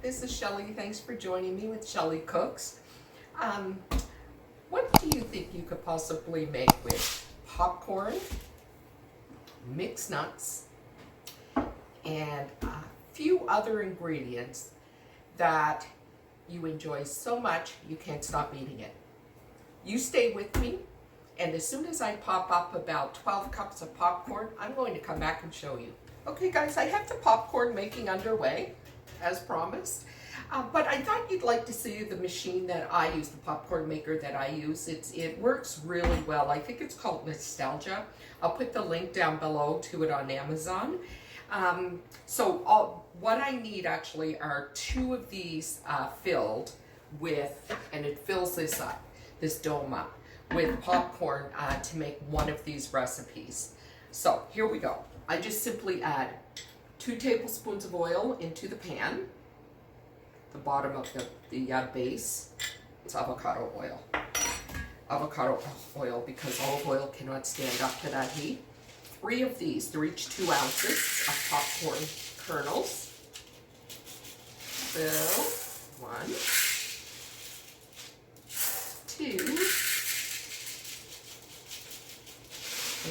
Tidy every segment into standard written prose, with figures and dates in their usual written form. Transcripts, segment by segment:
this is Shelly. Thanks for joining me with Shelly Cooks. What do you think you could possibly make with popcorn, mixed nuts, and a few other ingredients that you enjoy so much you can't stop eating it? You stay with me, and as soon as I pop up about 12 cups of popcorn, I'm going to come back and show you. Okay guys, I have the popcorn making underway, as promised. But I thought you'd like to see the machine that I use, the popcorn maker that I use. It works really well. I think it's called Nostalgia. I'll put the link down below to it on Amazon. What I need actually are 2 of these filled with, and it fills this up, this dome up, with popcorn to make one of these recipes. So here we go. I just simply add 2 tablespoons of oil into the pan. The bottom of the base, it's avocado oil. Avocado oil, because olive oil cannot stand up to that heat. 3 of these, they're each 2 ounces of popcorn kernels. So, 1, 2,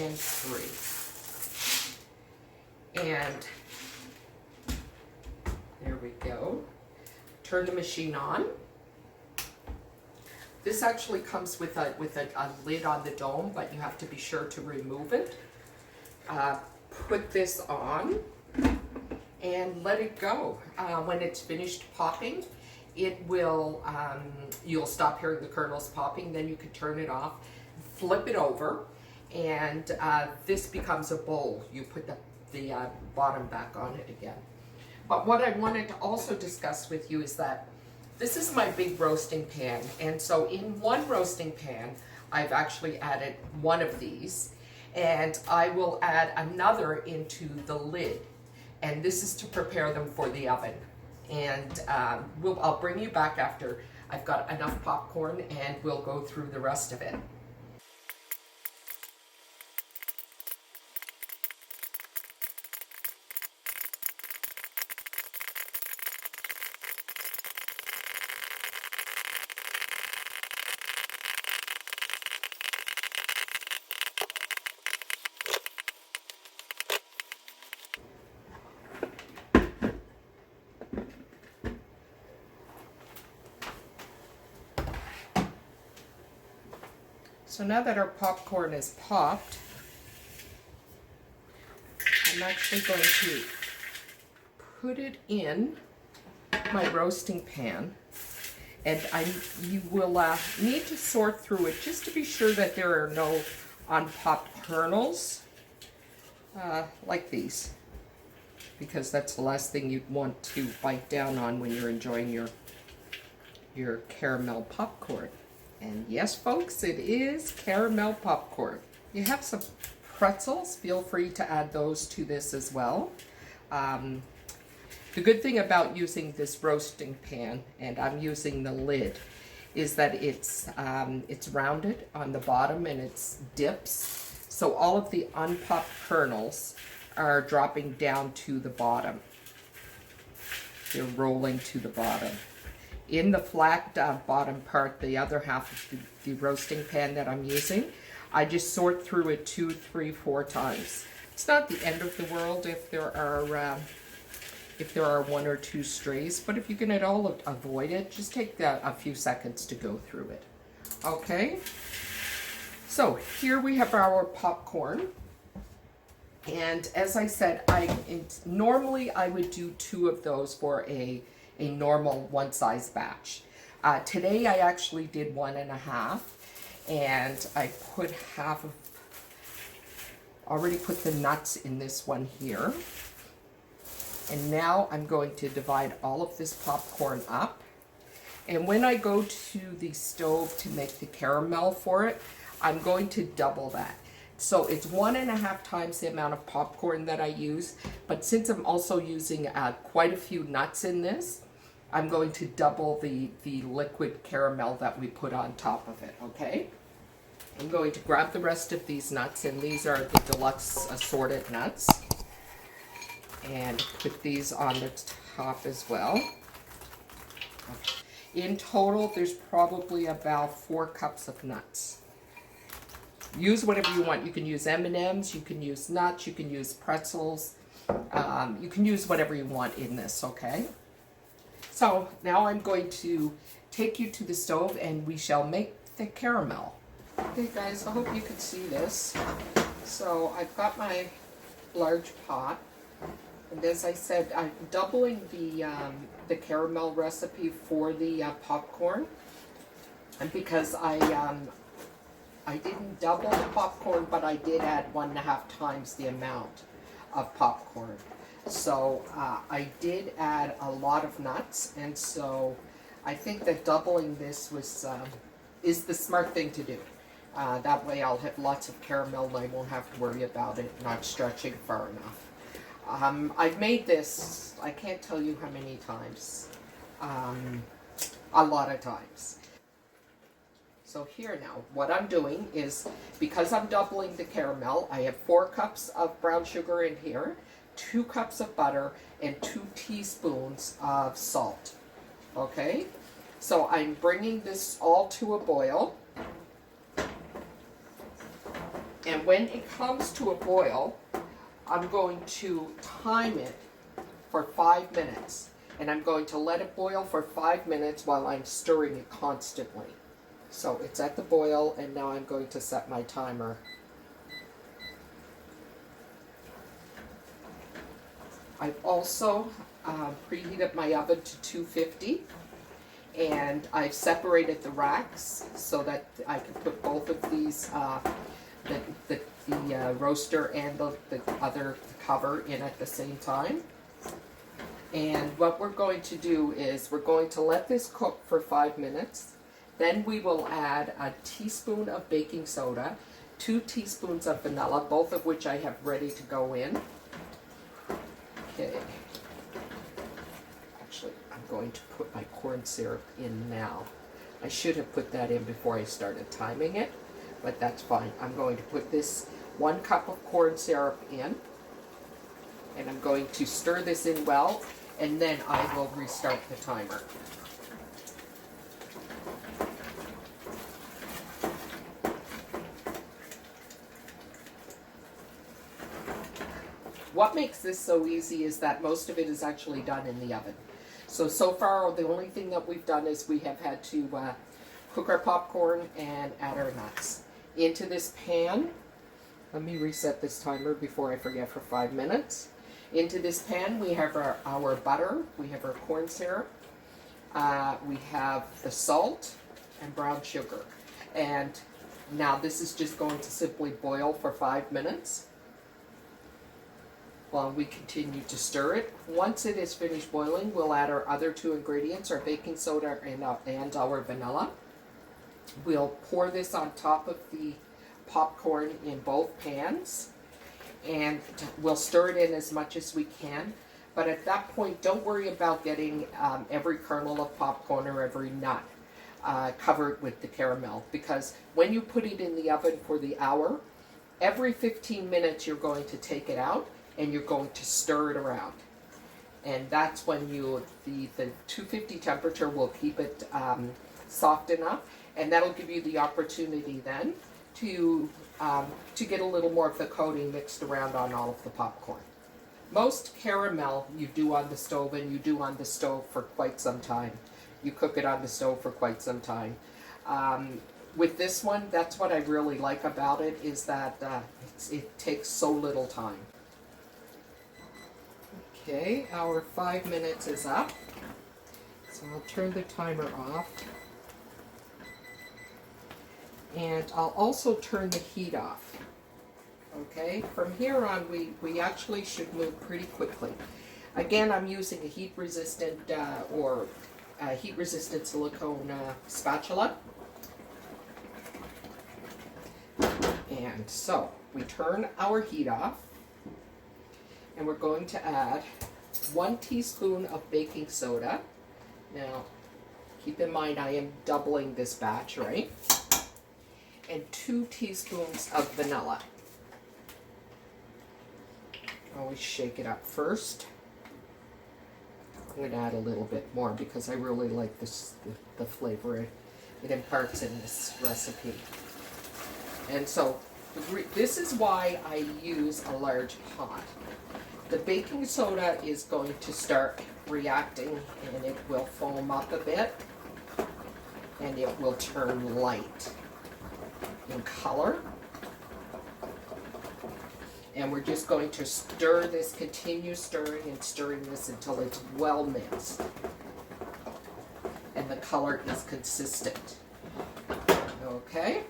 and 3. And there we go. Turn the machine on. This actually comes with a lid on the dome, but you have to be sure to remove it. Put this on and let it go. When it's finished popping, it will, you'll stop hearing the kernels popping, then you can turn it off, flip it over, and this becomes a bowl. You put the bottom back on it again. But what I wanted to also discuss with you is that this is my big roasting pan, and so in one roasting pan I've actually added 1 of these, and I will add another into the lid, and this is to prepare them for the oven. And I'll bring you back after I've got enough popcorn, and we'll go through the rest of it. So now that our popcorn is popped, I'm actually going to put it in my roasting pan, and you will need to sort through it just to be sure that there are no unpopped kernels like these, because that's the last thing you'd want to bite down on when you're enjoying your caramel popcorn. And yes, folks, it is caramel popcorn. You have some pretzels, feel free to add those to this as well. The good thing about using this roasting pan, and I'm using the lid, is that it's rounded on the bottom and it's dips. So all of the unpopped kernels are dropping down to the bottom. They're rolling to the bottom. In the flat bottom part, the other half of the roasting pan that I'm using, I just sort through it 2, 3, 4 times. It's not the end of the world if there are 1 or 2 strays, but if you can at all avoid it, just take a few seconds to go through it. Okay, so here we have our popcorn, and as I said, normally I would do 2 of those for a normal 1 size batch. Today I actually did 1.5, and I put already put the nuts in this one here. And now I'm going to divide all of this popcorn up. And when I go to the stove to make the caramel for it, I'm going to double that. So it's 1.5 times the amount of popcorn that I use, but since I'm also using quite a few nuts in this, I'm going to double the liquid caramel that we put on top of it, okay? I'm going to grab the rest of these nuts, and these are the deluxe assorted nuts, and put these on the top as well. In total, there's probably about 4 cups of nuts. Use whatever you want. You can use M&Ms, you can use nuts, you can use pretzels. You can use whatever you want in this, okay? So now I'm going to take you to the stove and we shall make the caramel. Okay guys, I hope you can see this. So I've got my large pot, and as I said, I'm doubling the caramel recipe for the popcorn, and because I didn't double the popcorn, but I did add 1.5 times the amount of popcorn. So I did add a lot of nuts, and so I think that doubling this is the smart thing to do. That way I'll have lots of caramel and I won't have to worry about it not stretching far enough. I've made this, I can't tell you how many times, a lot of times. So here now, what I'm doing is, because I'm doubling the caramel, I have 4 cups of brown sugar in here, 2 cups of butter, and 2 teaspoons of salt. Okay? So I'm bringing this all to a boil. And when it comes to a boil, I'm going to time it for 5 minutes. And I'm going to let it boil for 5 minutes while I'm stirring it constantly. So it's at the boil, and now I'm going to set my timer. I've also preheated my oven to 250, and I've separated the racks so that I can put both of these, the roaster and the other cover in at the same time. And what we're going to do is we're going to let this cook for 5 minutes. Then we will add a teaspoon of baking soda, 2 teaspoons of vanilla, both of which I have ready to go in. Okay. Actually, I'm going to put my corn syrup in now. I should have put that in before I started timing it, but that's fine. I'm going to put this 1 cup of corn syrup in, and I'm going to stir this in well, and then I will restart the timer. What makes this so easy is that most of it is actually done in the oven. So far, the only thing that we've done is we have had to cook our popcorn and add our nuts. Into this pan, let me reset this timer before I forget for 5 minutes. Into this pan, we have our butter, we have our corn syrup, we have the salt and brown sugar. And now this is just going to simply boil for 5 minutes while we continue to stir it. Once it is finished boiling, we'll add our other 2 ingredients, our baking soda and our vanilla. We'll pour this on top of the popcorn in both pans, and we'll stir it in as much as we can. But at that point, don't worry about getting every kernel of popcorn or every nut covered with the caramel, because when you put it in the oven for the hour, every 15 minutes you're going to take it out and you're going to stir it around. And that's when the 250 temperature will keep it soft enough, and that'll give you the opportunity then to get a little more of the coating mixed around on all of the popcorn. Most caramel you do on the stove, and you do on the stove for quite some time. You cook it on the stove for quite some time. With this one, that's what I really like about it, is that it takes so little time. Okay, our 5 minutes is up, so I'll turn the timer off. And I'll also turn the heat off. Okay, from here on we actually should move pretty quickly. Again, I'm using a heat-resistant heat-resistant silicone spatula. And so we turn our heat off, and we're going to add 1 teaspoon of baking soda. Now, keep in mind I am doubling this batch, right? And 2 teaspoons of vanilla. Always shake it up first. I'm going to add a little bit more because I really like this, the flavor it imparts in this recipe. And so this is why I use a large pot. The baking soda is going to start reacting and it will foam up a bit and it will turn light in color. And we're just going to stir this, continue stirring and stirring this until it's well mixed and the color is consistent. Okay.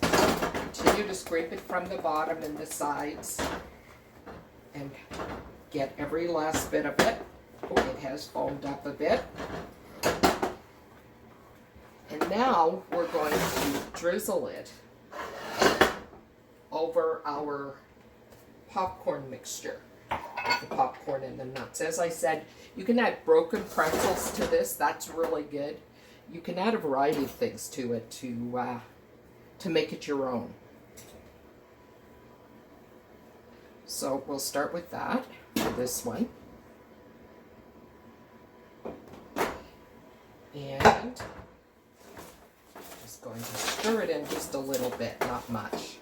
Continue to scrape it from the bottom and the sides and get every last bit of it. Oh, it has foamed up a bit. And now we're going to drizzle it over our popcorn mixture with the popcorn and the nuts. As I said, you can add broken pretzels to this. That's really good. You can add a variety of things to it to make it your own. So we'll start with that for this one. And just going to stir it in just a little bit, not much.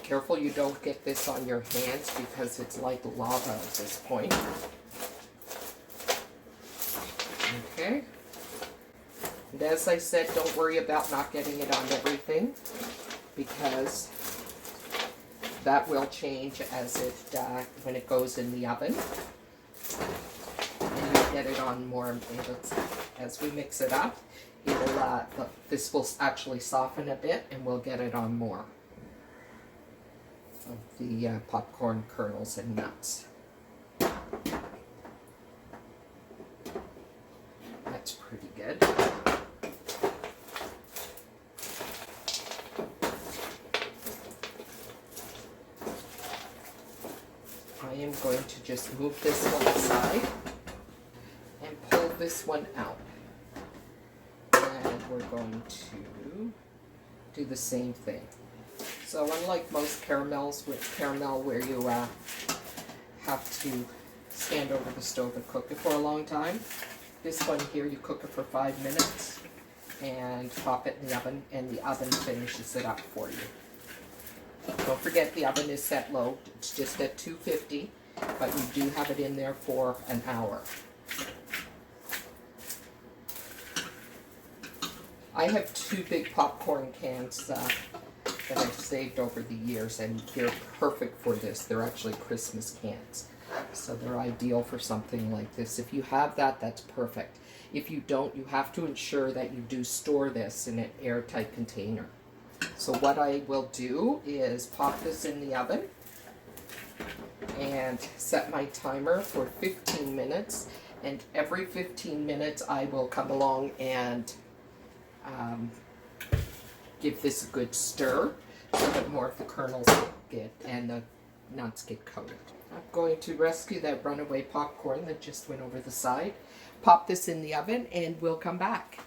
Careful you don't get this on your hands because it's like lava at this point. Okay. And as I said, don't worry about not getting it on everything because that will change as it when it goes in the oven. And you get it on more. As we mix it up, it'll this will actually soften a bit, and we'll get it on more of the popcorn kernels and nuts. That's pretty good. I am going to just move this one aside and pull this one out. And we're going to do the same thing. So unlike most caramels with caramel where you have to stand over the stove and cook it for a long time, this one here you cook it for 5 minutes and pop it in the oven, and the oven finishes it up for you. Don't forget the oven is set low. It's just at 250, but you do have it in there for an hour. I have 2 big popcorn cans that I've saved over the years, and they're perfect for this. They're actually Christmas cans, so they're ideal for something like this. If you have that, that's perfect. If you don't, you have to ensure that you do store this in an airtight container. So what I will do is pop this in the oven and set my timer for 15 minutes. And every 15 minutes I will come along and give this a good stir so that more of the kernels get and the nuts get coated. I'm going to rescue that runaway popcorn that just went over the side. Pop this in the oven and we'll come back.